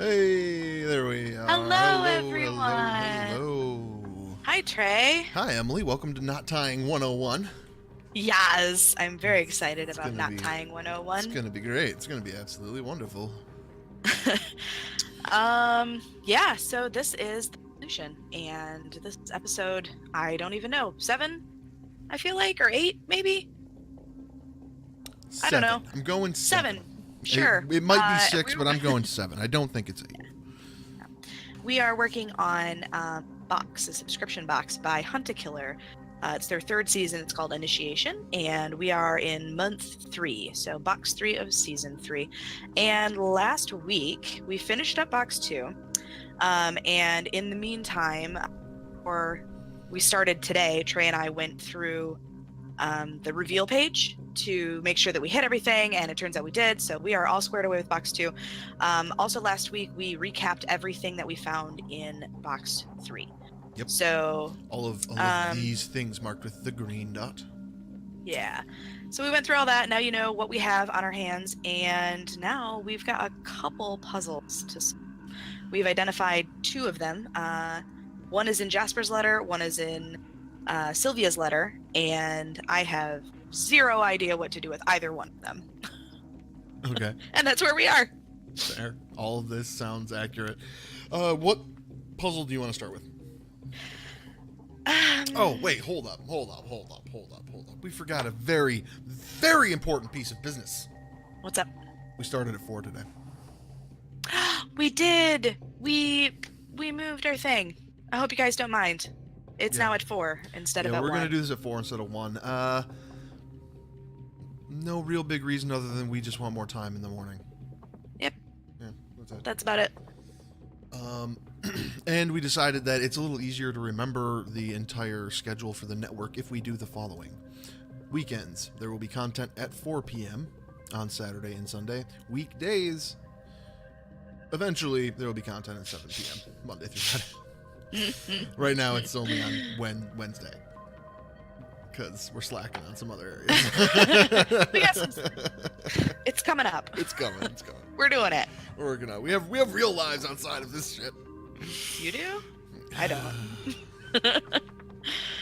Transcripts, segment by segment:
Hey, there we are. Hello, Hello. everyone. Hi, Trey. Hi, Emily. Welcome to Not Tying 101. Yes, I'm very excited It's about gonna not be, tying it's 101. gonna be great. It's gonna be absolutely wonderful. Yeah, so this is the solution, and this episode, I don't even know, 7, I feel like, or 8, maybe? I don't know. 7. I'm going 7. 7, It, sure. it might be And 6, but I'm going 7. I don't think it's 8. we are working on Box, a subscription box by Hunt a Killer. It's their 3rd season. It's called Initiation, and we are in month 3, so box 3 of season 3. And last week we finished up box 2, and in the meantime, or we started today, Trey and I went through the reveal page to make sure that we hit everything, and it turns out we did, so we are all squared away with box 2. Also last week we recapped everything that we found in box 3. Yep. So all of these things marked with the green dot. Yeah. So we went through all that. Now you know what we have on our hands, and now we've got a couple puzzles to solve. We've identified 2 of them. One is in Jasper's letter, one is in Sylvia's letter, and I have 0 idea what to do with either one of them. Okay. And that's where we are. Fair. All of this sounds accurate. What puzzle do you want to start with? Oh, wait, hold up. We forgot a very, very important piece of business. What's up? We started at 4 today. We did. We moved our thing. I hope you guys don't mind. It's now at 4 instead of at 1. We're going to do this at 4 instead of 1. No real big reason other than we just want more time in the morning. Yep. Yeah, that's it. That's about it. And we decided that it's a little easier to remember the entire schedule for the network if we do the following. Weekends, there will be content at 4 p.m. on Saturday and Sunday. Weekdays, eventually there will be content at 7 p.m. Monday through Friday. Right now it's only on Wednesday. Because we're slacking on some other areas. We got some. It's coming up. It's coming. We're doing it. We're working on. We have real lives outside of this shit. You do? I don't.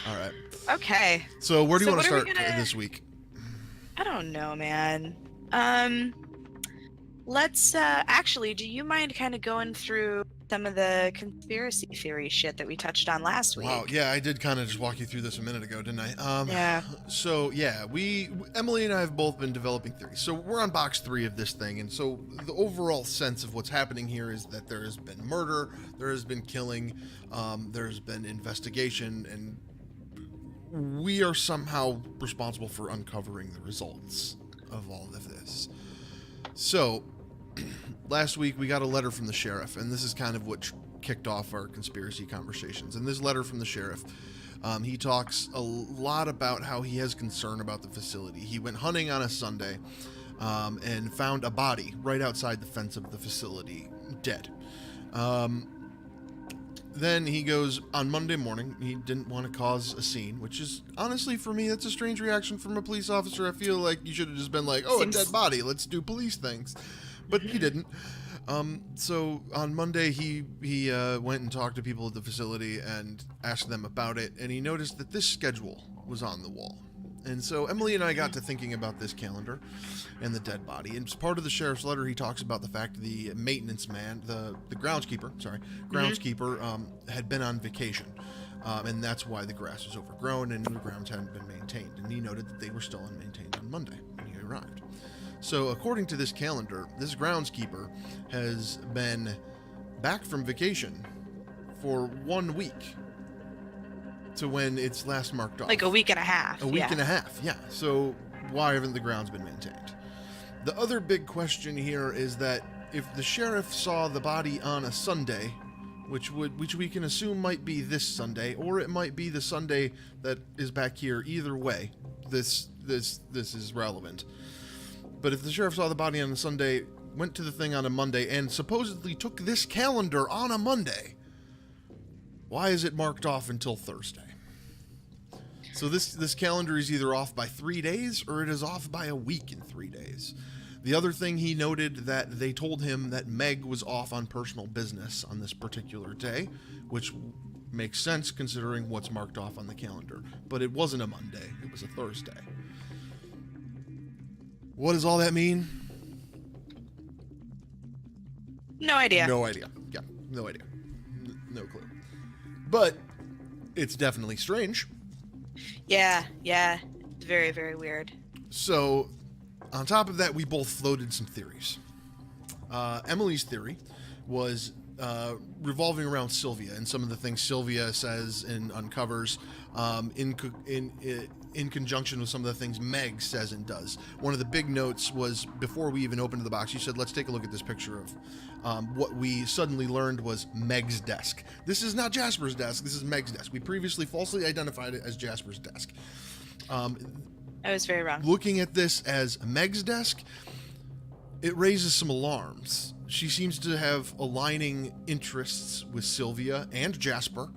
All right. Okay. So where do you want to start this week? I don't know, man. Let's actually, do you mind kind of going through some of the conspiracy theory shit that we touched on last week? Wow, yeah, I did kind of just walk you through this a minute ago, didn't I? Yeah. So, yeah, Emily and I have both been developing theories. So we're on box 3 of this thing, and so the overall sense of what's happening here is that there has been murder, there has been killing, there's been investigation, and we are somehow responsible for uncovering the results of all of this. So, last week we got a letter from the sheriff, and this is kind of what kicked off our conspiracy conversations. And this letter from the sheriff, he talks a lot about how he has concern about the facility. He went hunting on a Sunday and found a body right outside the fence of the facility, dead. Then he goes, on Monday morning, he didn't want to cause a scene, which is, honestly, for me, that's a strange reaction from a police officer. I feel like you should have just been like, oh, a dead body, let's do police things. But he didn't. So on Monday, he went and talked to people at the facility and asked them about it, and he noticed that this schedule was on the wall. And so Emily and I got to thinking about this calendar and the dead body. And as part of the sheriff's letter, he talks about the fact the maintenance man, the groundskeeper, had been on vacation. And that's why the grass was overgrown and the grounds hadn't been maintained. And he noted that they were still unmaintained on Monday when he arrived. So according to this calendar, this groundskeeper has been back from vacation for 1 week to when it's last marked off. Like a week and a half. A week and a half, yeah. So why haven't the grounds been maintained? The other big question here is that if the sheriff saw the body on a Sunday, which we can assume might be this Sunday, or it might be the Sunday that is back here, either way, this is relevant. But if the sheriff saw the body on a Sunday, went to the thing on a Monday, and supposedly took this calendar on a Monday, why is it marked off until Thursday? So this calendar is either off by 3 days or it is off by a week in 3 days. The other thing he noted that they told him that Meg was off on personal business on this particular day, which makes sense considering what's marked off on the calendar. But it wasn't a Monday, it was a Thursday. What does all that mean? No idea. No idea. Yeah, no idea. No clue. But it's definitely strange. Yeah. It's very, very weird. So, on top of that, we both floated some theories. Emily's theory was revolving around Sylvia and some of the things Sylvia says and uncovers in conjunction with some of the things Meg says and does. One of the big notes was, before we even opened the box, she said, let's take a look at this picture of what we suddenly learned was Meg's desk. This is not Jasper's desk, this is Meg's desk. We previously falsely identified it as Jasper's desk. I was very wrong. Looking at this as Meg's desk, it raises some alarms. She seems to have aligning interests with Sylvia and Jasper.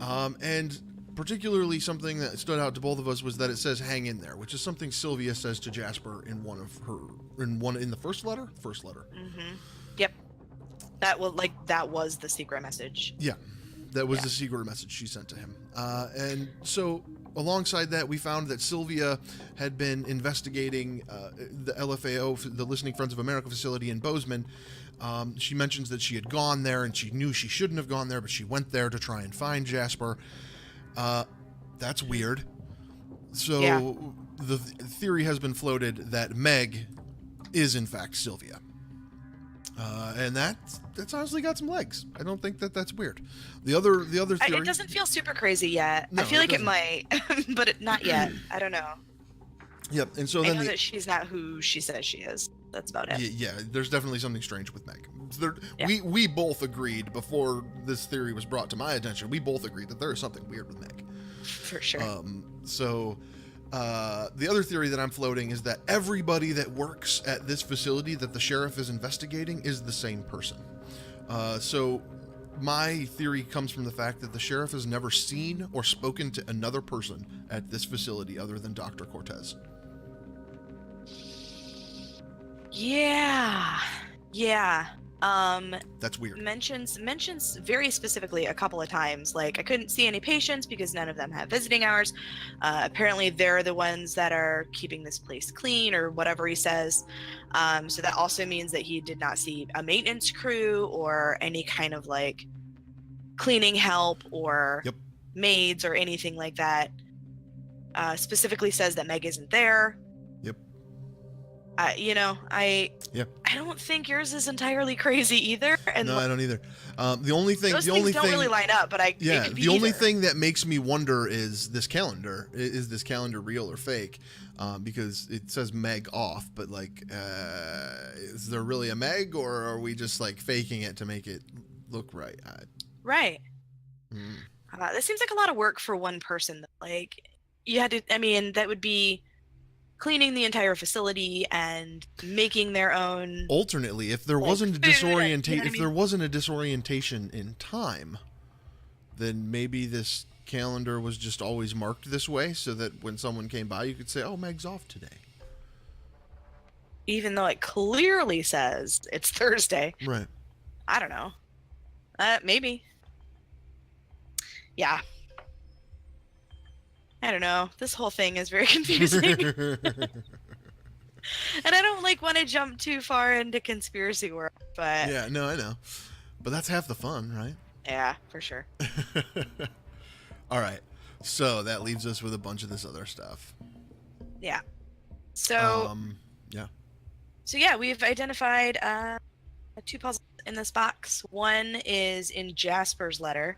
And particularly something that stood out to both of us was that it says hang in there, which is something Sylvia says to Jasper in in the first letter? First letter. Mm-hmm. Yep. That was the secret message. Yeah. That was the secret message she sent to him. And so alongside that, we found that Sylvia had been investigating the LFAO, the Listening Friends of America facility in Bozeman. She mentions that she had gone there and she knew she shouldn't have gone there, but she went there to try and find Jasper. That's weird. So the theory has been floated that Meg is in fact Sylvia. And that's honestly got some legs. I don't think that that's weird. The other theory... It doesn't feel super crazy yet. No, I feel like it doesn't. might, but not yet. I don't know. Yep, and so I then know that she's not who she says she is. That's about it. Yeah, there's definitely something strange with Meg. Yeah. We both agreed before this theory was brought to my attention. We both agreed that there is something weird with Meg. For sure. The other theory that I'm floating is that everybody that works at this facility that the sheriff is investigating is the same person. So my theory comes from the fact that the sheriff has never seen or spoken to another person at this facility other than Dr. Cortez. Yeah. That's weird. Mentions very specifically a couple of times, like, I couldn't see any patients because none of them have visiting hours. Apparently they're the ones that are keeping this place clean or whatever he says. So that also means that he did not see a maintenance crew or any kind of like cleaning help or maids or anything like that. Specifically says that Meg isn't there. I don't think yours is entirely crazy either. And no, I don't either. The only thing don't really line up, but the only thing that makes me wonder is this calendar. Is this calendar real or fake? Because it says Meg off, but like, is there really a Meg, or are we just like faking it to make it look right? Right. This seems like a lot of work for one person. Like, you had to. I mean, that would be cleaning the entire facility and making their own. Alternately, if there wasn't a disorientation in time, then maybe this calendar was just always marked this way, so that when someone came by, you could say, "Oh, Meg's off today," even though it clearly says it's Thursday. Right. I don't know. Maybe. Yeah. I don't know. This whole thing is very confusing. And I don't want to jump too far into conspiracy work, but yeah, no, I know. But that's half the fun, right? Yeah, for sure. All right. So that leaves us with a bunch of this other stuff. Yeah. So we've identified two puzzles in this box. One is in Jasper's letter,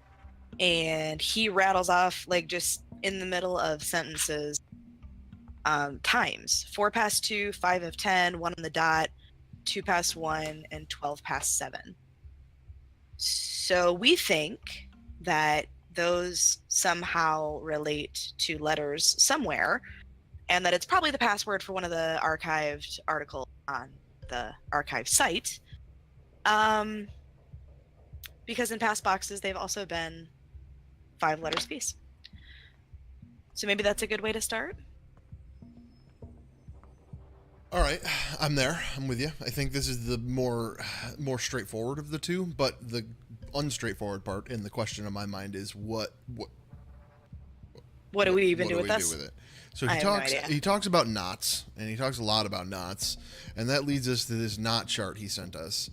and he rattles off just in the middle of sentences times: 4 past 2, 5 of 10, 1 on the dot, 2 past 1, and 12 past 7. So we think that those somehow relate to letters somewhere, and that it's probably the password for one of the archived articles on the archive site. Because in past boxes, they've also been 5 letters apiece. So maybe that's a good way to start. All right, I'm there. I'm with you. I think this is the more straightforward of the two, but the unstraightforward part in the question in my mind is what do we even do with do this? with it? So I have no idea. he talks about knots, and he talks a lot about knots, and that leads us to this knot chart he sent us.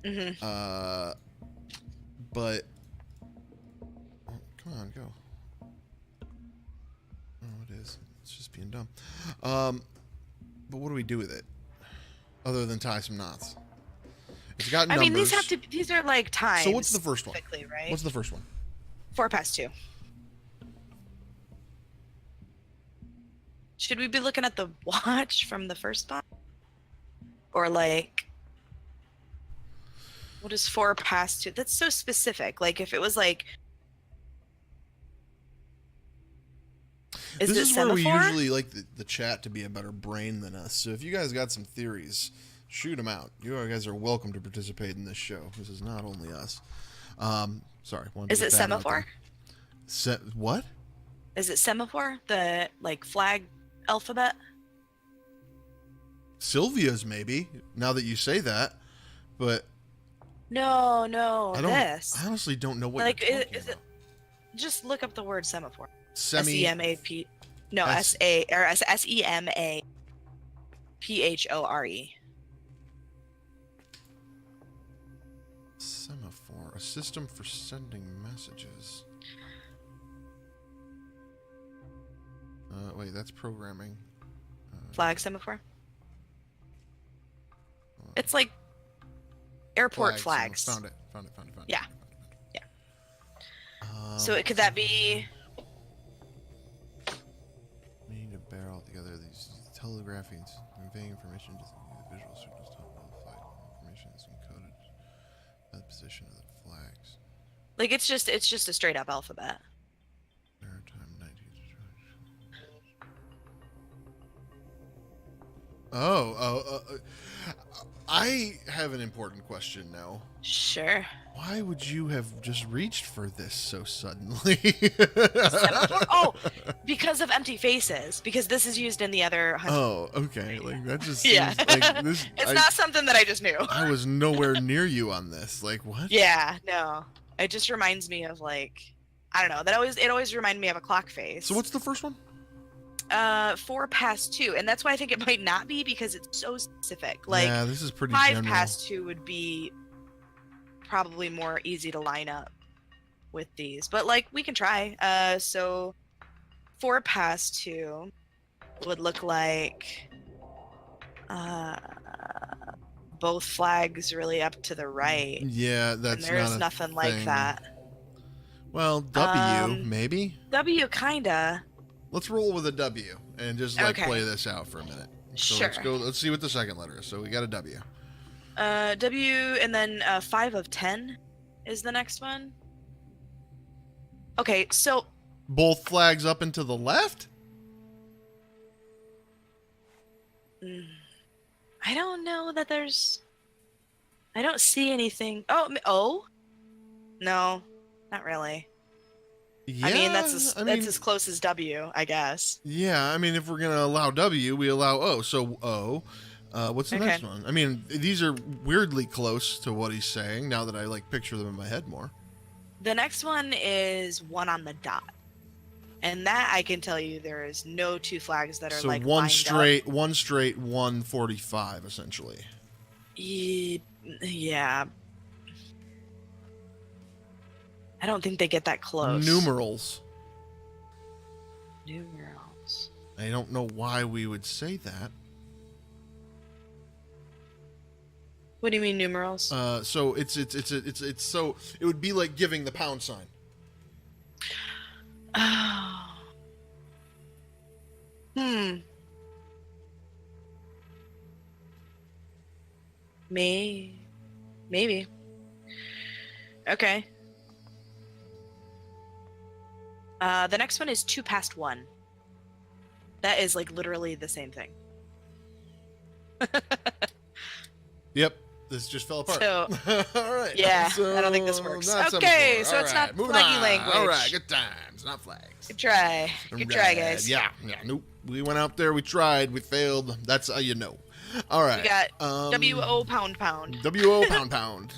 Mm-hmm. But come on, go. Oh, it is. It's just being dumb. But what do we do with it, other than tie some knots? It's got numbers. I mean, these are like times. So what's the first one? Right? What's the first one? 4 past 2. Should we be looking at the watch from the first spot? Or like, what is 4 past 2? That's so specific. Like if it was like, This is semaphore? where we usually like the chat to be a better brain than us. So if you guys got some theories, shoot them out. You guys are welcome to participate in this show. This is not only us. Sorry. Is it semaphore? What? Is it semaphore? The like flag alphabet? Sylvia's maybe, now that you say that, but No, I honestly don't know what like you're talking is it. about. Just look up the word semaphore. Semi. SEMAP. No, SEMAPHORE. Semaphore, a system for sending messages. Wait, that's programming. Flag semaphore. It's like airport flags. Found it. Yeah. So could that be? We need to bear all together these telegraphing, conveying information to the visual signals to help notify information is encoded by the position of the flags. Like it's just a straight up alphabet. Maritime 19. I have an important question now. Sure. Why would you have just reached for this so suddenly? Oh, because of empty faces. Because this is used in the other. Oh, okay. Like that just yeah. seems like this. It's not something that I just knew. I was nowhere near you on this. Like what? Yeah, no. It just reminds me of like, I don't know. It always reminded me of a clock face. So what's the first one? 4 past 2, and that's why I think it might not be because it's so specific. Like, yeah, this is pretty 5 general. past 2 would be probably more easy to line up with these, but like we can try. So 4 past 2 would look like both flags really up to the right. Yeah, that's and there's not nothing like that. Well, W maybe. W kinda. Let's roll with a W and just like play this out for a minute. So sure. Let's see what the second letter is. So we got a W. W, and then 5 of 10 is the next one. Okay, so both flags up and to the left? I don't know that there's. I don't see anything. Oh, no, not really. Yeah, I mean that's as close as W, I guess. Yeah, I mean if we're gonna allow W, we allow O. So O. What's the next one? I mean these are weirdly close to what he's saying. Now that I like picture them in my head more. The next one is 1 on the dot, and that I can tell you there is no 2 flags that are like one lined straight, up. 145 essentially. Yeah. I don't think they get that close. Numerals. I don't know why we would say that. What do you mean numerals? So it's so it would be like giving the pound sign. Oh. Maybe. Okay. The next one is 2 past 1. That is like literally the same thing. Yep. This just fell apart. So, all right. Yeah, so I don't think this works. Okay, so it's not flaggy language. All right, good times, not flags. Good try. Good try, guys. Yeah, nope. We went out there, we tried, we failed. That's how you know. All right. We got W-O pound pound. W-O pound pound.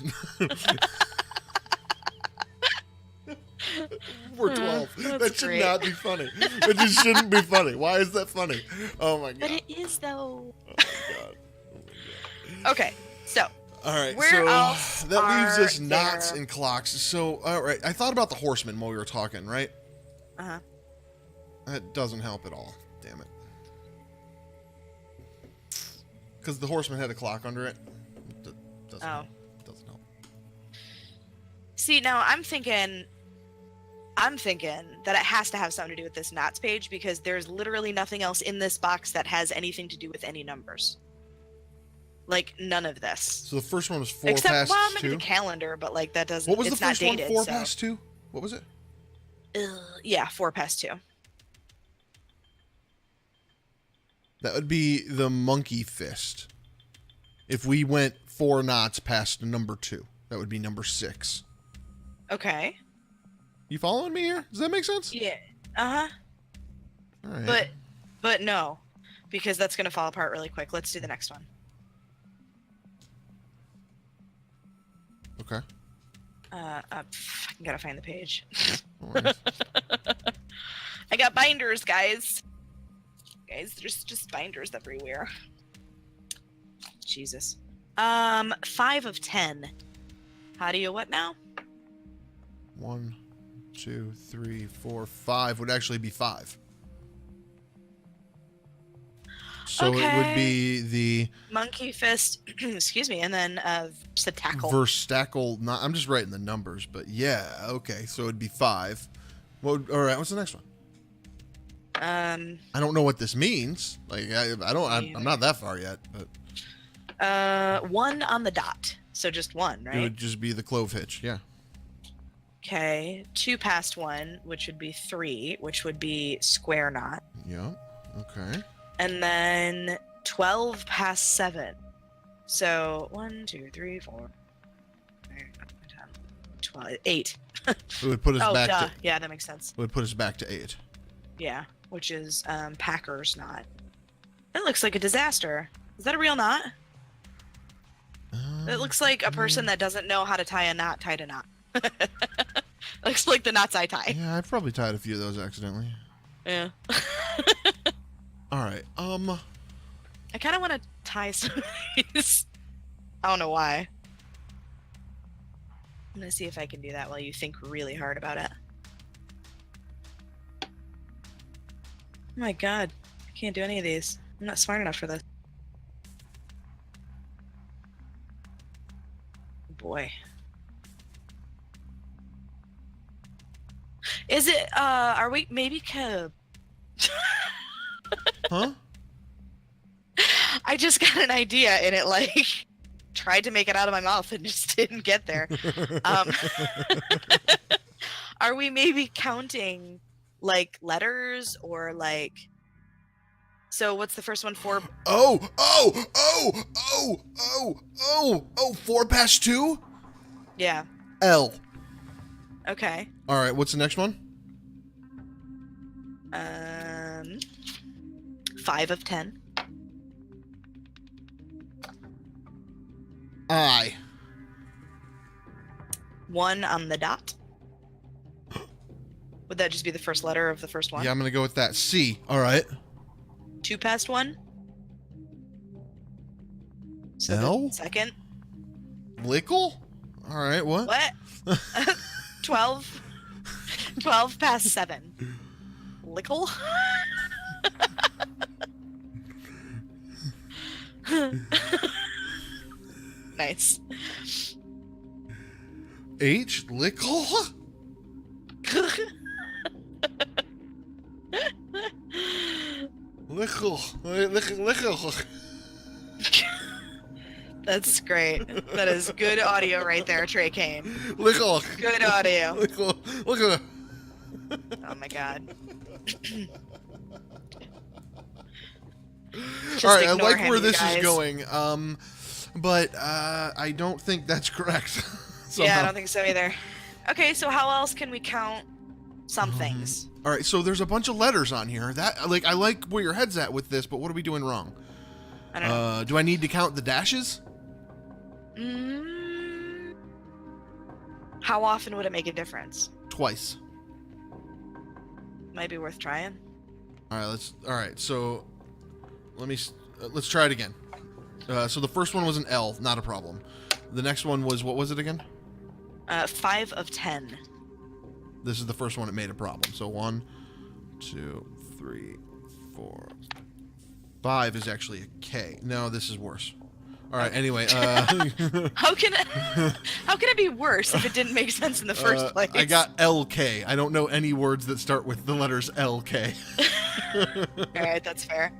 We're 12. That should great. not be funny. That just shouldn't be funny. Why is that funny? Oh my god. But it is though. Oh my god. Okay, so. All right, Where so else that leaves us are knots there- and clocks. So, all right, I thought about the horseman while we were talking, right? Uh-huh. That doesn't help at all. Damn it. Because the horseman had a clock under it. Doesn't help. Doesn't help. See, now I'm thinking that it has to have something to do with this knots page because there's literally nothing else in this box that has anything to do with any numbers. Like, none of this. So the first one was 4 Except, past well, 2? maybe the calendar, but, like, that doesn't... What was it's the first not dated, one? 4 so. past 2? What was it? Yeah, 4 past 2. That would be the monkey fist. If we went 4 knots past number 2, that would be number 6. Okay. You following me here? Does that make sense? Yeah. Uh-huh. All right. But no, because that's going to fall apart really quick. Let's do the next one. Okay. I gotta find the page. No worries. I got binders, guys. Guys, there's just binders everywhere. Jesus. 5 of 10. How do you what now? 1, 2, 3, 4, 5 would actually be 5. So it would Okay. be the Monkey fist, excuse me, and then just a tackle. verstackle. Not, I'm just writing the numbers, but yeah, okay. So it'd be 5. All right. What's the next one? I don't know what this means. Like I'm not that far yet, but 1 on the dot. So just 1, it right? would just be the clove hitch. Yeah. Okay. 2 past 1, which would be 3, which would be square knot. Yeah. Okay. And then 12 past 7. So 1, 2, 3, 4, 12, 8. It would put us back duh. to. Yeah, that makes sense. It would put us back to 8. Yeah, which is Packer's knot. It looks like a disaster. Is that a real knot? It looks like a person that doesn't know how to tie a knot tied a knot. Looks like the knots I tie. Yeah, I've probably tied a few of those accidentally. Yeah. All right. I kind of want to tie some of these. I don't know why. I'm going to see if I can do that while you think really hard about it. Oh my god. I can't do any of these. I'm not smart enough for this. Boy. Is it, are we maybe Huh? I just got an idea and it like tried to make it out of my mouth and just didn't get there. Are we maybe counting like letters or like, so what's the first one for? 4 past 2? Yeah. L. Okay. All right, what's the next one? 5 of 10. I. 1 on the dot. Would that just be the first letter of the first one? Yeah, I'm going to go with that. C. All right. 2 past 1. So L? the second. Lickle? All right, what? What? 12 past 7. Lickle? Nice. H. Lickle? Lickle. Lickle. That's great. That is good audio right there, Trey Kane. Lickle. Good audio. Lickle. Lickle. Oh my god. All right, I ignore like him, where you this guys. is going, but I don't think that's correct. Yeah, I don't think so either. Okay, so how else can we count some things? All right, so there's a bunch of letters on here. That I like where your head's at with this, but what are we doing wrong? I don't know. Do I need to count the dashes? How often would it make a difference? Twice. Might be worth trying. All right. So let's try it again. So the first one was an L, not a problem. The next one was, what was it again? 5 of 10. This is the first one that made a problem. So 1, 2, 3, 4, 5 is actually a K. No, this is worse. All right. Anyway, how can it be worse if it didn't make sense in the first place? I got LK. I don't know any words that start with the letters LK. All right, that's fair.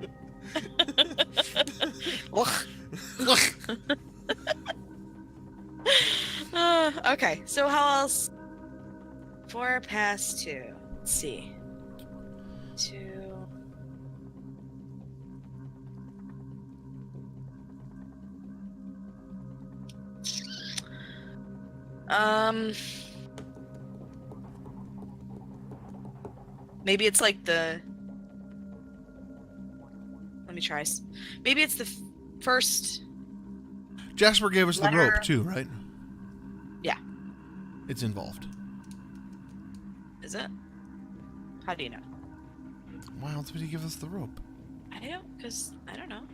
Okay, so how else? 4 past 2. Let's see. 2. Maybe it's like the. Let me try. Maybe it's the first. Jasper gave us letter. The rope too, right? Yeah. It's involved. Is it? How do you know? Why else would he give us the rope? I don't know.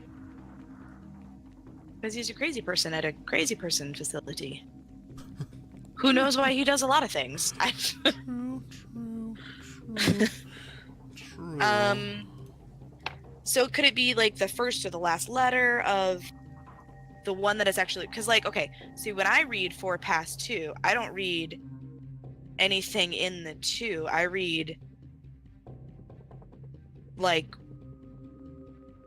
Because he's a crazy person at a crazy person facility. Who knows why he does a lot of things? True. So could it be like the first or the last letter of the one that is actually, because like, okay, see, when I read 4 past 2, I don't read anything in the 2. I read like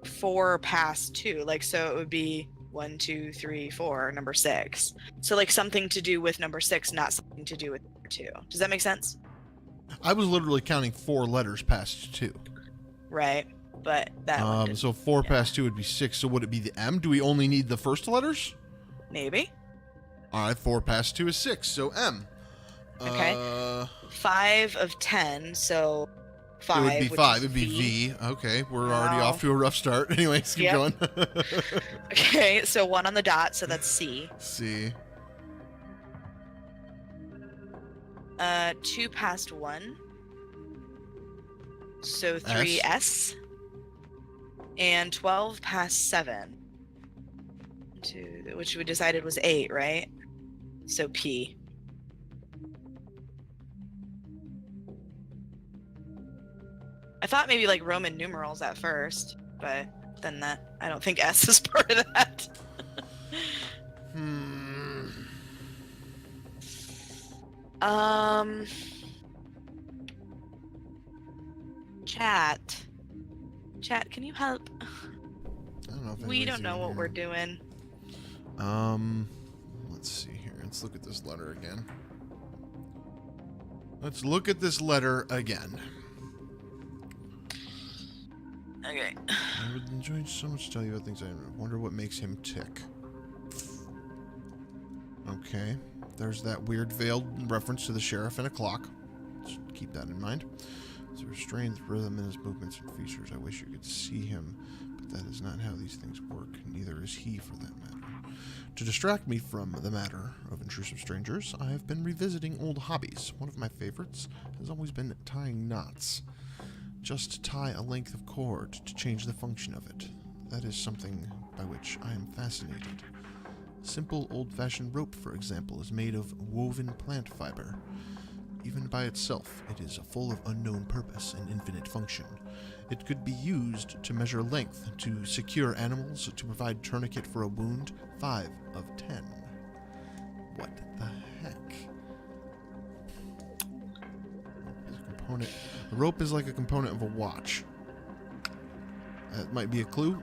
4 past 2, like, so it would be 1, 2, 3, 4, number 6. So like something to do with number 6, not something to do with number 2. Does that make sense? I was literally counting 4 letters past 2. Right, but that one didn't. So 4 past 2 would be 6. So would it be the M? Do we only need the first letters? Maybe. All right, 4 past 2 is 6. So M. Okay. 5 of 10. So 5. It would be 5. It would be V. Okay, we're already off to a rough start. Anyways, keep going. Okay, so 1 on the dot, so that's C. C. 2 past 1. So 3 S. And 12 past 7. Which we decided was 8, right? So P. I thought maybe like Roman numerals at first, but then that, I don't think S is part of that. Chat, can you help? I don't know if we don't know what we're doing. Let's see here. Let's look at this letter again. Okay. I would enjoy so much to tell you about things. I wonder what makes him tick. Okay. There's that weird veiled reference to the sheriff and a clock. Let's keep that in mind. There's a restrained rhythm in his movements and features. I wish you could see him, but that is not how these things work. Neither is he, for that matter. To distract me from the matter of intrusive strangers, I have been revisiting old hobbies. One of my favorites has always been tying knots. Just tie a length of cord to change the function of it. That is something by which I am fascinated. Simple old-fashioned rope, for example, is made of woven plant fiber. Even by itself, it is full of unknown purpose and infinite function. It could be used to measure length, to secure animals, to provide tourniquet for a wound. 5 of 10. What the heck? The rope is like a component of a watch. That might be a clue.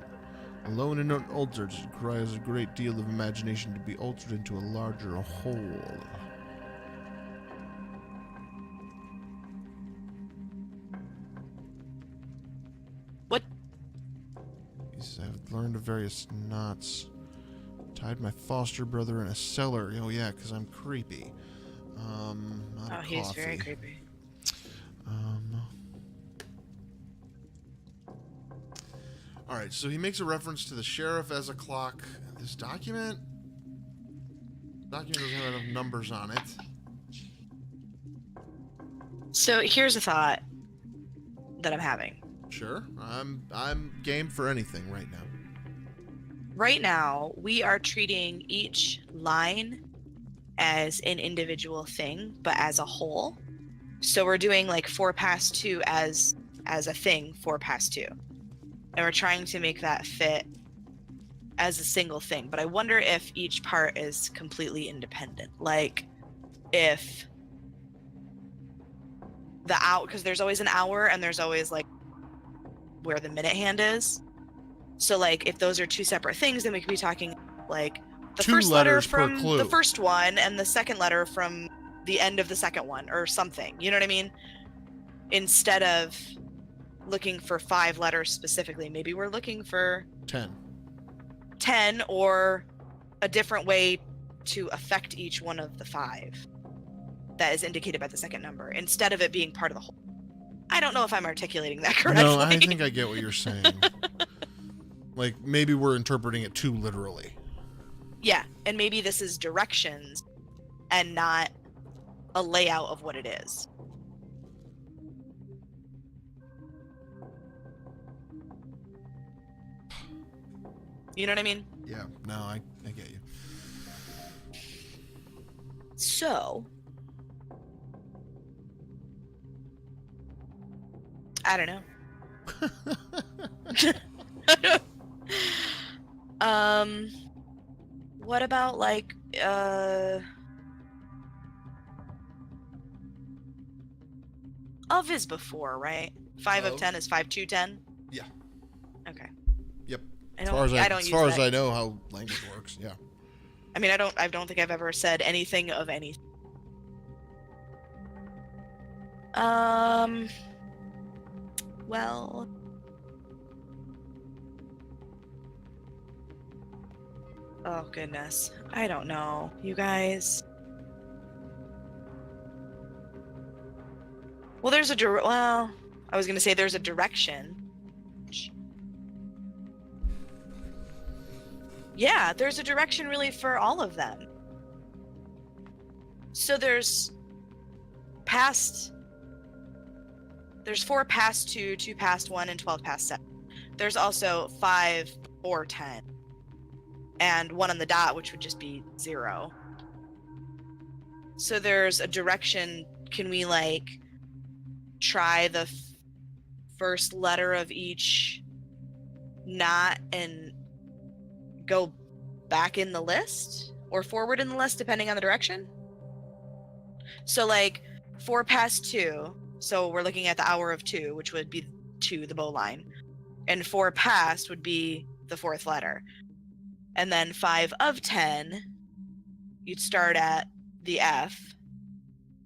Alone and unaltered, it requires a great deal of imagination to be altered into a larger whole. What? He says, I've learned of various knots. Tied my foster brother in a cellar. Oh yeah, because I'm creepy. Not he's coffee. very creepy. All right, so he makes a reference to the sheriff as a clock. This document doesn't have enough numbers on it. So here's a thought that I'm having. Sure, I'm game for anything right now. Right now, we are treating each line as an individual thing, but as a whole. So we're doing like 4 past 2 as a thing, 4 past 2. And we're trying to make that fit as a single thing. But I wonder if each part is completely independent. Like if the hour, because there's always an hour and there's always like where the minute hand is. So like if those are 2 separate things, then we could be talking like the 2 first letter letters per from clue. the first one and the second letter from the end of the second one or something. You know what I mean? Instead of looking for 5 letters specifically, maybe we're looking for 10 or a different way to affect each one of the 5 that is indicated by the second number instead of it being part of the whole. I don't know if I'm articulating that correctly. No, I think I get what you're saying. Like maybe we're interpreting it too literally. Yeah, and maybe this is directions and not a layout of what it is. You know what I mean? Yeah, no, I get you. So, I don't know. What about like of is before, right? 5 of 10 is 5 to 10? Yeah. Okay. Yep. I don't As far as I know how language works, yeah. I mean, I don't think I've ever said anything of anything. Well, oh goodness. I don't know. You guys. Well, I was going to say there's a direction. Yeah, there's a direction really for all of them. So there's 4 past 2, 2 past 1, and 12 past 7. There's also 5 or 10. And 1 on the dot, which would just be 0. So there's a direction. Can we like try the first letter of each knot and go back in the list or forward in the list depending on the direction? So like 4 past 2, so we're looking at the hour of 2, which would be 2, the bow line, and 4 past would be the 4th letter, and then 5 of 10 you'd start at the F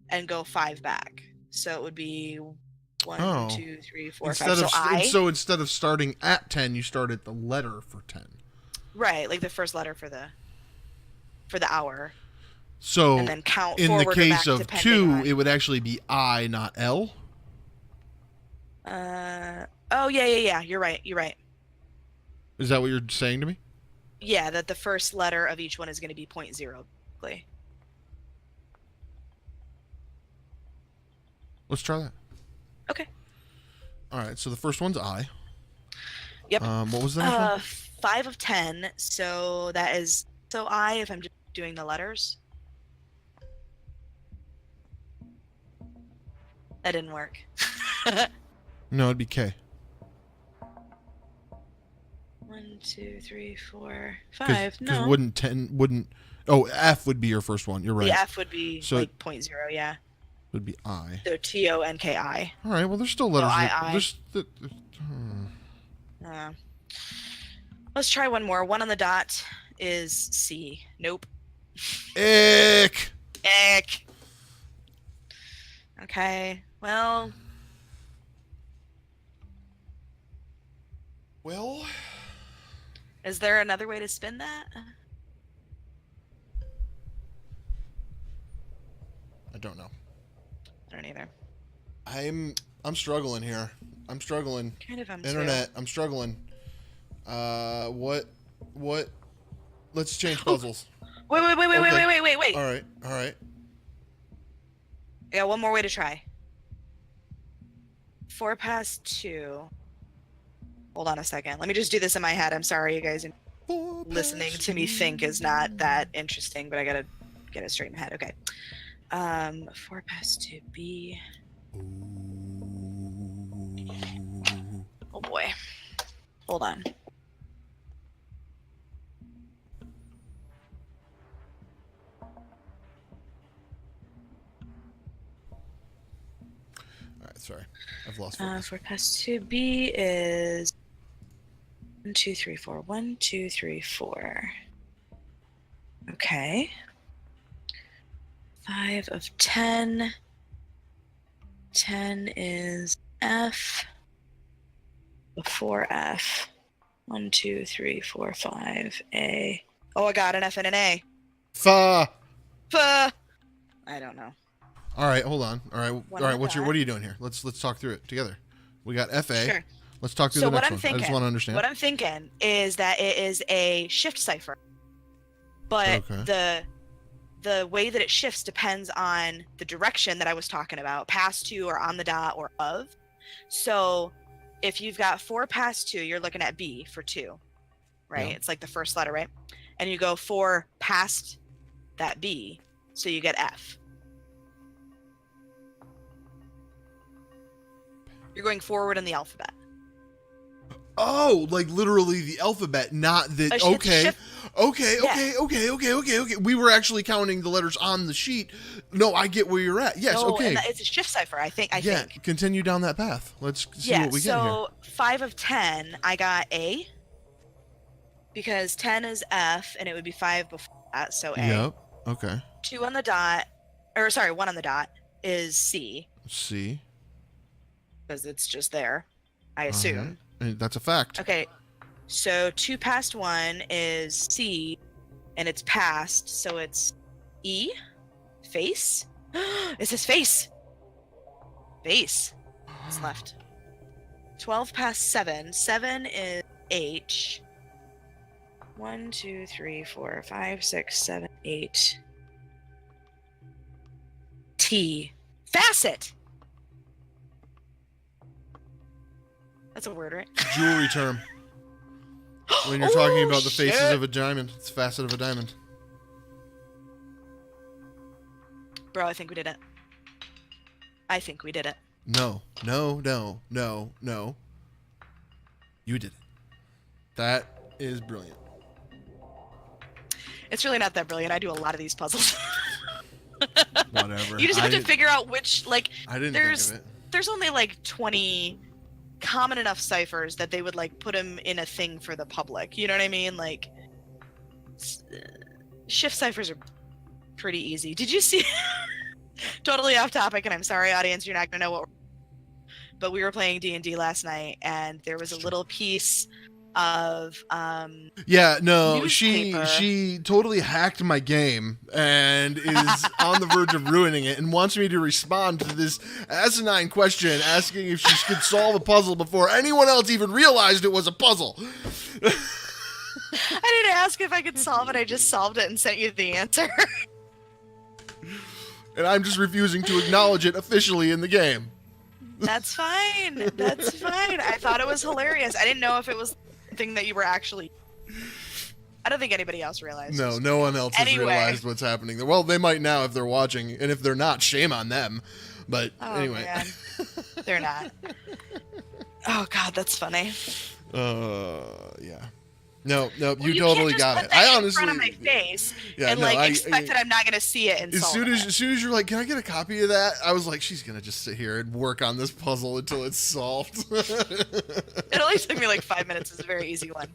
and go 5 back, so it would be 1, 2, 3, 4, 5. So So instead of starting at 10, you start at the letter for 10. Right, like the first letter for the hour. So and then count in the forward or case back of 2, depending it would actually be I, not L. Oh yeah. You're right. Is that what you're saying to me? Yeah, that the first letter of each one is going to be 0.0. Let's try that. Okay. All right. So the first one's I. Yep. What was that? 5 of 10. So that is I if I'm just doing the letters. That didn't work. No, it'd be K. 1, 2, 3, 4, 5. No. Wouldn't. Oh, F would be your first one. You're right. The F would be so like 0.0. Yeah. Would be I. So TONKI. All right. Well, there's still letters. Let's try one more. 1 on the dot is C. Nope. Ick. Okay. Well. Is there another way to spin that? I don't know. I don't either. I'm struggling here. I'm struggling. Kind of. Internet. I'm struggling. What? Let's change puzzles. Wait. All right. I got one more way to try. 4 past 2. Hold on a second. Let me just do this in my head. I'm sorry, you guys. Listening to me think is not that interesting, but I gotta get it straight in my head. Okay. 4 past 2 B. Oh boy. Hold on. All right, sorry. I've lost focus. 4 past 2 B is 1, 2, 3, 4. 1, 2, 3, 4. Okay. 5 of 10. 10 is F. Before F. 1, 2, 3, 4, 5. A. Oh, I got an F and an A. Fa. I don't know. All right, hold on. All right. What What are you doing here? Let's talk through it together. We got FA. Sure. Let's talk through the next one. I just want to understand. What I'm thinking is that it is a shift cipher. But the way that it shifts depends on the direction that I was talking about, past 2 or on the dot or of. So if you've got 4 past 2, you're looking at B for 2, right? Yeah. It's like the first letter, right? And you go 4 past that B, so you get F. You're going forward in the alphabet. Oh, like literally the alphabet, not the. Okay. We were actually counting the letters on the sheet. No, I get where you're at. Yes, No, okay. and it's a shift cipher, I think. Continue down that path. Let's see what we get here. So 5 of 10, I got A. Because 10 is F, and it would be 5 before that, so A. Yep. Okay. 2 on the dot, 1 on the dot is C. C. Because it's just there, I assume. That's a fact. Okay, so 2 past 1 is C, and it's past, so it's E. Face. It says face. Face. It's left. 12 past 7. 7 is H. 1, 2, 3, 4, 5, 6, 7, 8. T. Facet. That's a word, right? Jewelry term. When you're talking about the faces of a diamond, it's facet of a diamond. Bro, I think we did it. I think we did it. No. You did it. That is brilliant. It's really not that brilliant. I do a lot of these puzzles. Whatever. You just have to figure out which, like, I didn't think of it. There's only like 20 common enough ciphers that they would like put them in a thing for the public. You know what I mean? Like, shift ciphers are pretty easy. Did you see? Totally off topic, and I'm sorry, audience, you're not gonna know what. But we were playing D&D last night, and there was a little piece of she totally hacked my game and is on the verge of ruining it and wants me to respond to this asinine question asking if she could solve a puzzle before anyone else even realized it was a puzzle. I didn't ask if I could solve it, I just solved it and sent you the answer. And I'm just refusing to acknowledge it officially in the game. That's fine. I thought it was hilarious. I didn't know if it was thing that you were actually. I don't think anybody else realized. No one else has realized what's happening there. Well, they might now if they're watching, and if they're not, shame on them. But anyway, man. They're not. Oh God, that's funny. Yeah. No, you totally got it. I honestly in front of my face expect that I'm not gonna see it. And as soon as you're like, can I get a copy of that? I was like, she's gonna just sit here and work on this puzzle until it's solved. It only took me like 5 minutes. It's a very easy one.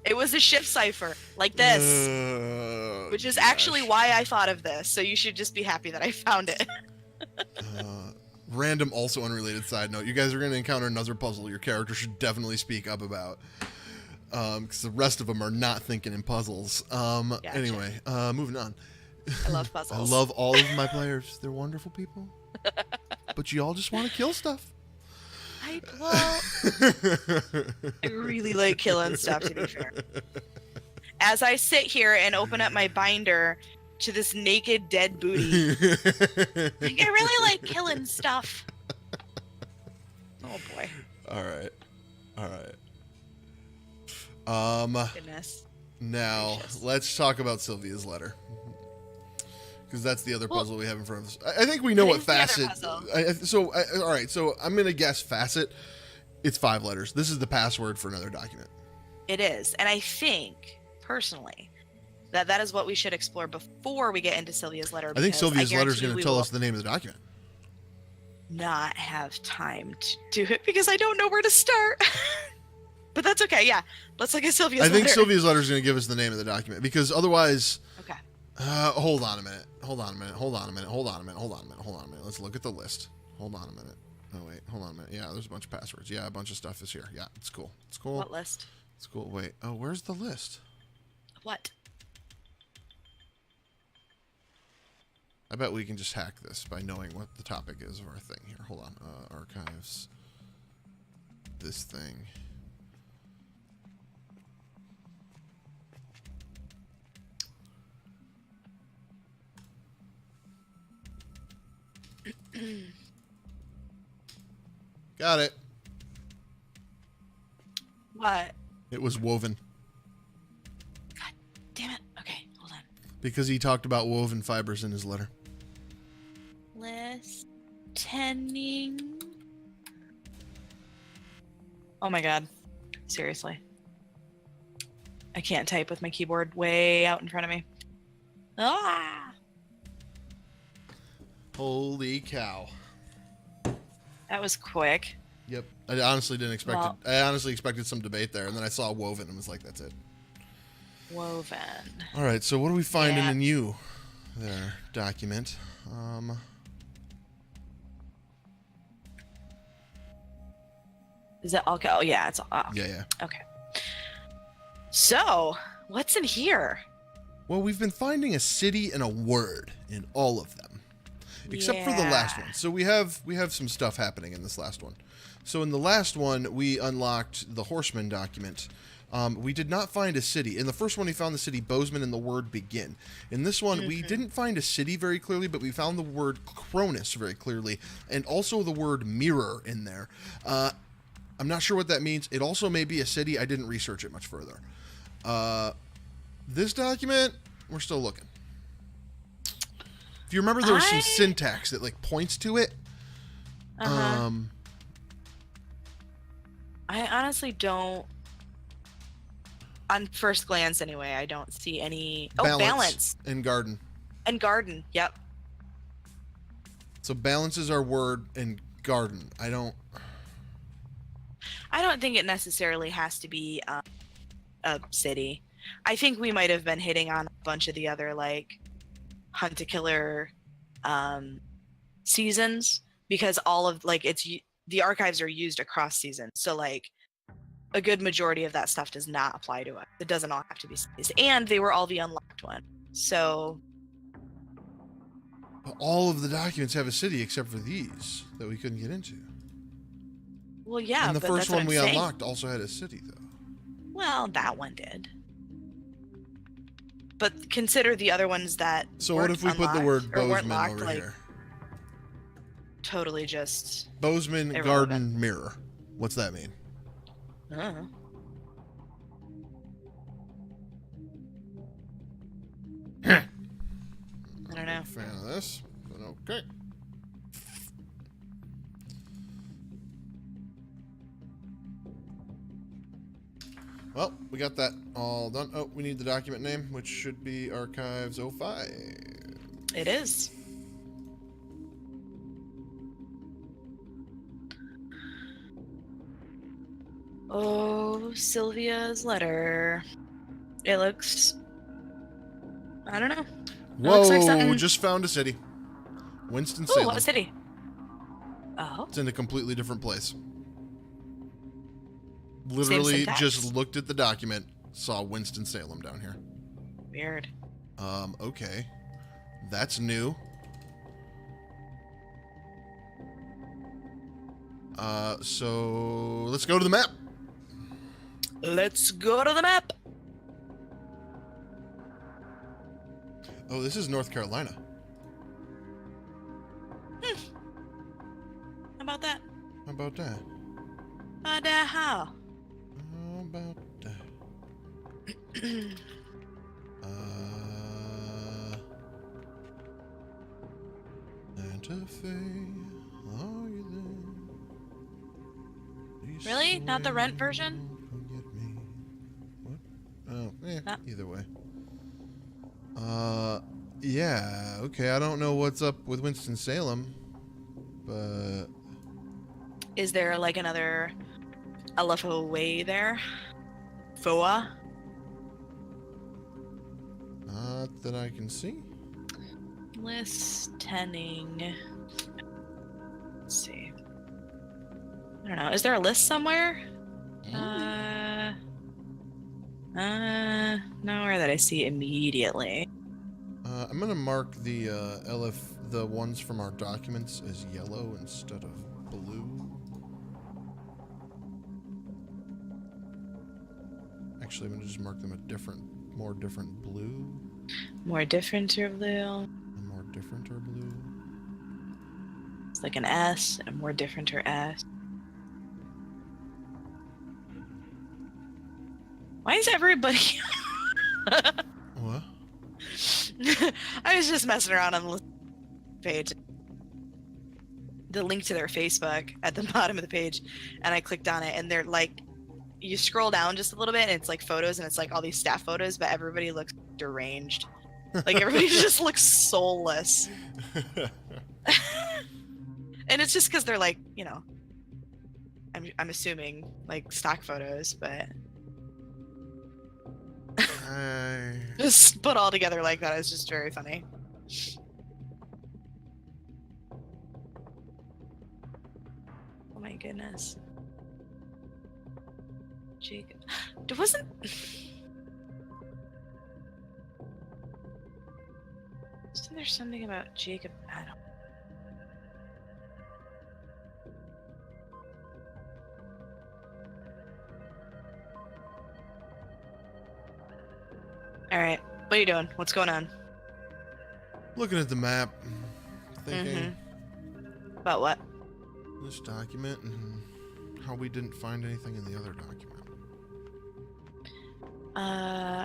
It was a shift cipher like this, which is actually why I thought of this. So you should just be happy that I found it. Random, also unrelated side note: you guys are gonna encounter another puzzle your character should definitely speak up about. Because the rest of them are not thinking in puzzles. Gotcha. Anyway, moving on. I love puzzles. I love all of my players. They're wonderful people. But you all just want to kill stuff. I Well, I really like killing stuff, to be fair. As I sit here and open up my binder to this naked dead booty, I really like killing stuff. Oh boy. All right. Goodness. Now Gracious. let's talk about Sylvia's letter, because that's the other puzzle we have in front of us. I think we know what facet. All right. So I'm gonna guess facet. It's 5 letters. This is the password for another document. It is, and I think personally that is what we should explore before we get into Sylvia's letter. I think Sylvia's letter is going to tell us the name of the document. Not have time to do it because I don't know where to start. But that's okay. Yeah, let's look at Sylvia's letter. I think Sylvia's letter is going to give us the name of the document, because otherwise. Okay. Hold on a minute. Let's look at the list. Hold on a minute. Oh wait, hold on a minute. Yeah, there's a bunch of passwords. Yeah, a bunch of stuff is here. Yeah, it's cool. What list? It's cool. Wait. Oh, where's the list? What? I bet we can just hack this by knowing what the topic is of our thing here. Hold on. Archives. This thing. Got it. What? It was woven. God damn it. Okay, hold on. Because he talked about woven fibers in his letter. Listening. Oh my god. Seriously. I can't type with my keyboard way out in front of me. Ah! Holy cow. That was quick. Yep. I honestly didn't expect it. I honestly expected some debate there, and then I saw woven and was like, that's it. Woven. All right, so what do we find in a new there document? Is it all? Oh, yeah, it's all. Yeah. Okay. So, what's in here? Well, we've been finding a city and a word in all of them, except for the last one. So we have some stuff happening in this last one. So in the last one, we unlocked the Horseman document. We did not find a city. In the first one, we found the city Bozeman and the word begin. In this one, we didn't find a city very clearly, but we found the word Cronus very clearly, and also the word mirror in there. I'm not sure what that means. It also may be a city. I didn't research it much further. This document, we're still looking. If you remember, there was some syntax that like points to it. I honestly don't. On first glance, anyway, I don't see any. Balance. And garden. And garden. Yep. So balance is our word, and garden. I don't think it necessarily has to be a city. I think we might have been hitting on a bunch of the other like hunt a killer seasons, because all of like the archives are used across seasons. So like a good majority of that stuff does not apply to us. It doesn't all have to be cities. And they were all the unlocked one. So all of the documents have a city except for these that we couldn't get into. Well, yeah. And the but first that's one we saying. unlocked also had a city, though. Well, that one did. But consider the other ones that. So what if we put the word Bozeman over like, here? Totally just. Bozeman garden mirror. What's that mean? I don't know. Fan of this, but okay. Well, we got that all done. Oh, we need the document name, which should be Archives 05. It is. Oh, Sylvia's letter. It looks. I don't know. Whoa! Looks like something. Just found a city. Winston-Salem. Oh, what city? Oh. It's in a completely different place. Literally just looked at the document, saw Winston-Salem down here. Weird. Okay. That's new. So let's go to the map. Let's go to the map. Oh, this is North Carolina. How about that? How about that? How? How about that? Santa Fe, are you there? Really? Not the rent version? Forget me. What? Oh, either way. Yeah, okay, I don't know what's up with Winston-Salem, but... Is there like another LFO way there? FOA? Not that I can see. Listening. Let's see. I don't know. Is there a list somewhere? Nowhere that I see immediately. I'm gonna mark the the ones from our documents as yellow instead of blue. Actually, I'm gonna just mark them a more different blue. More different or blue? A more different or blue. It's like an S, and a more different or S. Why is everybody... What? I was just messing around on the page. The link to their Facebook at the bottom of the page, and I clicked on it, and they're like, you scroll down just a little bit, and it's like photos, and it's like all these staff photos, but everybody looks deranged. Like everybody just looks soulless. And it's just because they're like, you know, I'm assuming like stock photos, but just put all together like that is just very funny. Oh my goodness. Jacob. Wasn't... Isn't there something about Jacob Adam? Alright, what are you doing? What's going on? Looking at the map, thinking About what? this document and how we didn't find anything in the other document.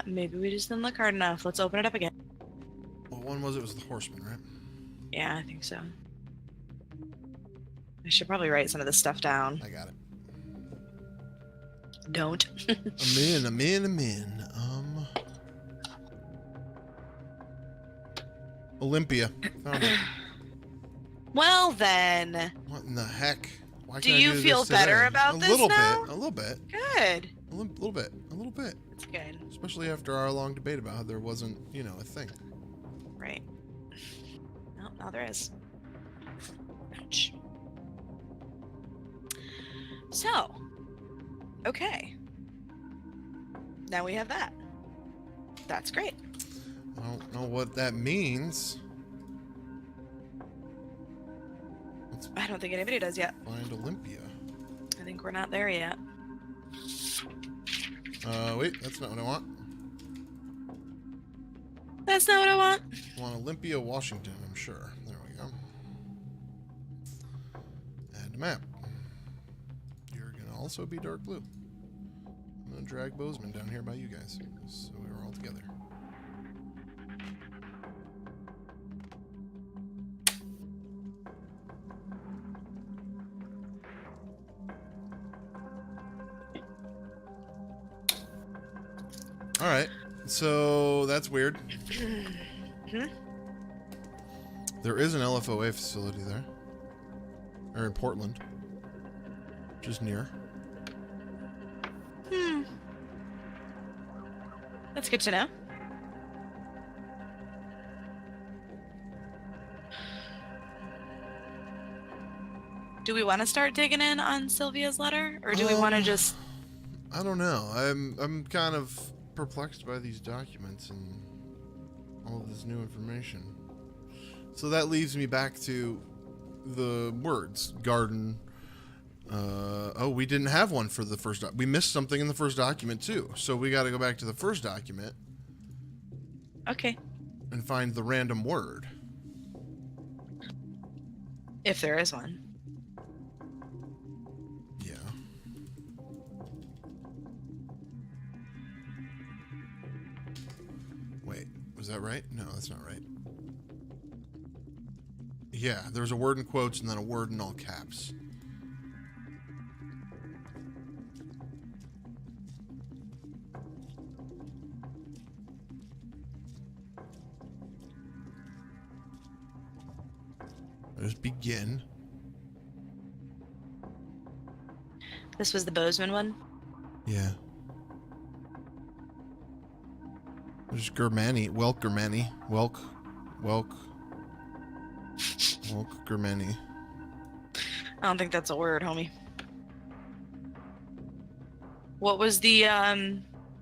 Maybe we just didn't look hard enough. Let's open it up again. What one was it? It was the Horseman, right? Yeah, I think so. I should probably write some of this stuff down. I got it. Don't. I'm in. Olympia. Found it. Well then. What in the heck? Why Do can't I you feel this today? better about this now? A little bit. Good. A little bit. That's good. Especially after our long debate about how there wasn't, you know, a thing. Right. No, now there is. Ouch. So, okay. Now we have that. That's great. I don't know what that means. Let's I don't think anybody does yet. find Olympia. I think we're not there yet. Wait, that's not what I want. That's not what I want. I want Olympia, Washington, I'm sure. There we go. Add map. You're gonna also be dark blue. I'm gonna drag Bozeman down here by you guys, so we're all together. Alright, so that's weird. There is an LFOA facility there. Or in Portland. Which is near. That's good to know. Do we want to start digging in on Sylvia's letter? Or do we want to just... I don't know. I'm kind of perplexed by these documents and all of this new information. So that leaves me back to the words garden, Oh, we didn't have one for the first. We missed something in the first document too. So we got to go back to the first document. Okay. And find the random word. If there is one. Yeah. Wait, was that right? No, that's not right. Yeah, there's a word in quotes and then a word in all caps. Just begin. This was the Bozeman one? Yeah. There's Germani. Welk Germani. Welk Germani. I don't think that's a word, homie. What was the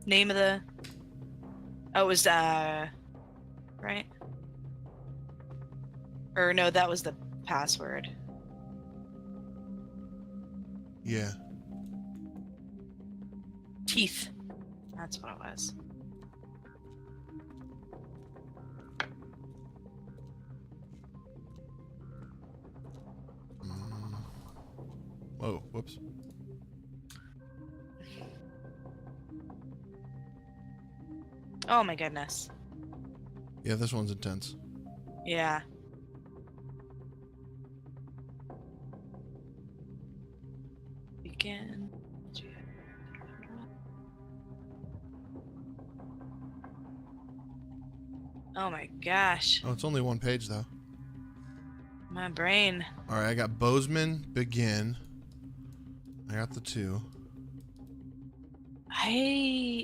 name of the... Oh, it was right? Or no, that was the password. Yeah. Teeth. That's what it was. Whoa, whoops. Oh my goodness. Yeah, this one's intense. Yeah. Begin. Oh my gosh. Oh, it's only one page though. My brain. All right, I got Bozeman, begin. I got the 2.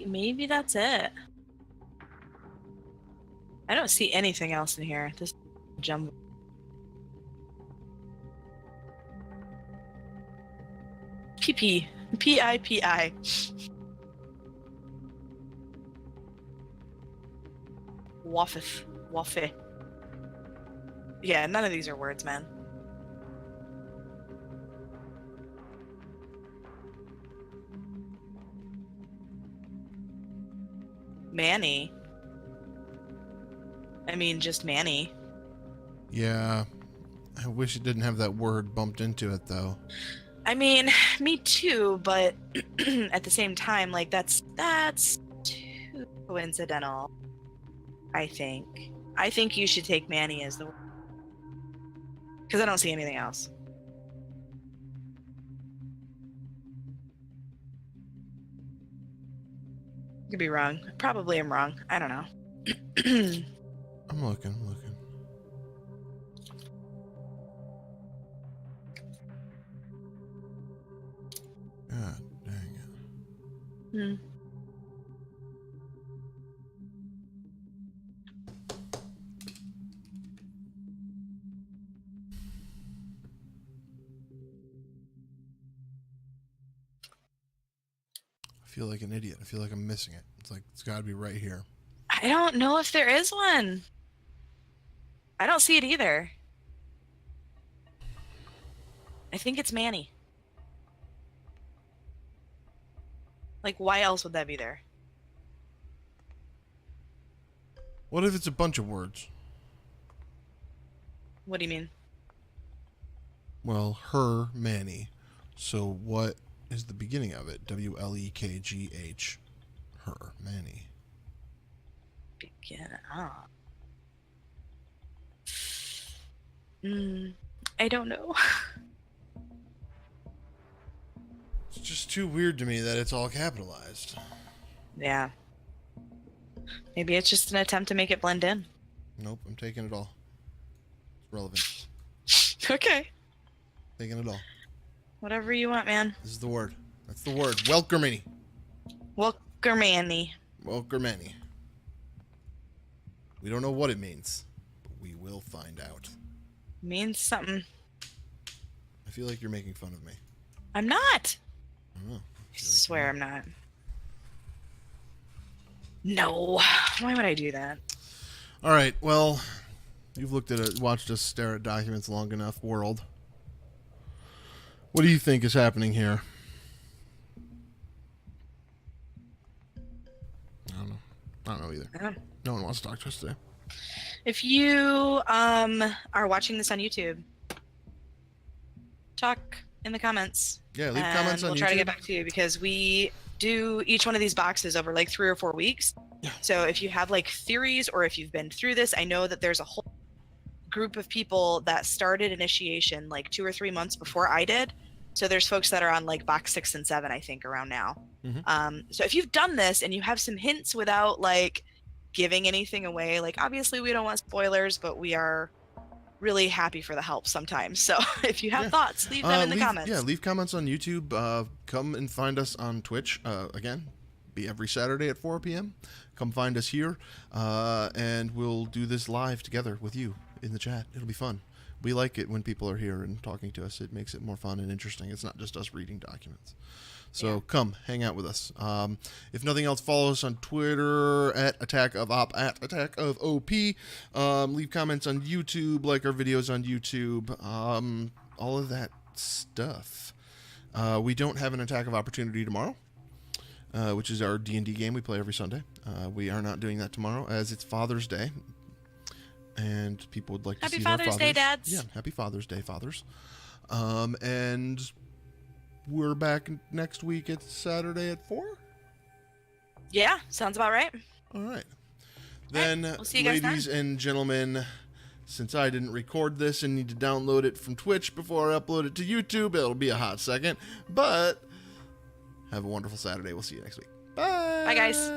Maybe that's it. I don't see anything else in here. This jumbo. PP. P-I-P-I. Waffif. Waffe. Yeah, none of these are words, man. Manny. I mean, just Manny. Yeah. I wish it didn't have that word bumped into it though. I mean, me too, but at the same time, like that's too coincidental. I think you should take Manny as the word. Because I don't see anything else. Could be wrong. Probably I'm wrong. I don't know. I'm looking. God dang it. Hmm. I feel like an idiot. I feel like I'm missing it. It's like it's got to be right here. I don't know if there is one. I don't see it either. I think it's Manny. Like, why else would that be there? What if it's a bunch of words? What do you mean? Well, her, Manny. So what is the beginning of it? W-L-E-K-G-H. Her, Manny. Begin. Ah. I don't know. It's just too weird to me that it's all capitalized. Yeah. Maybe it's just an attempt to make it blend in. Nope, I'm taking it all. It's relevant. Okay. Taking it all. Whatever you want, man. This is the word. That's the word. Welkermany. Welkermany. Welkermany. We don't know what it means, but we will find out. Means something. I feel like you're making fun of me. I'm not. I don't know. I swear I'm not. No. Why would I do that? All right. Well, you've looked at it, watched us stare at documents long enough, world. What do you think is happening here? I don't know either. Yeah. No one wants to talk to us today. If you are watching this on YouTube, talk in the comments. Yeah, leave comments on YouTube. We'll try to get back to you because we do each one of these boxes over like 3 or 4 weeks. Yeah. So if you have like theories or if you've been through this, I know that there's a whole group of people that started initiation like 2 or 3 months before I did. So there's folks that are on like box 6 and 7, I think, around now. Mm-hmm. So if you've done this and you have some hints without like giving anything away, like obviously we don't want spoilers, but we are really happy for the help sometimes. So if you have thoughts, leave them in the comments. Yeah, leave comments on YouTube. Come and find us on Twitch. Again, be every Saturday at 4 p.m. Come find us here, and we'll do this live together with you in the chat. It'll be fun. We like it when people are here and talking to us. It makes it more fun and interesting. It's not just us reading documents. So come hang out with us. If nothing else, follow us on Twitter at Attack of Op, at Attack of OP. Leave comments on YouTube, like our videos on YouTube. All of that stuff. We don't have an Attack of Opportunity tomorrow, which is our D&D game we play every Sunday. We are not doing that tomorrow as it's Father's Day. And people would like to see their fathers. Happy Father's Day, dads. Yeah, happy Father's Day, fathers. And we're back next week at Saturday at 4? Yeah, sounds about right. All right. Then, we'll see you guys ladies and gentlemen, since I didn't record this and need to download it from Twitch before I upload it to YouTube, it'll be a hot second. But have a wonderful Saturday. We'll see you next week. Bye. Bye, guys.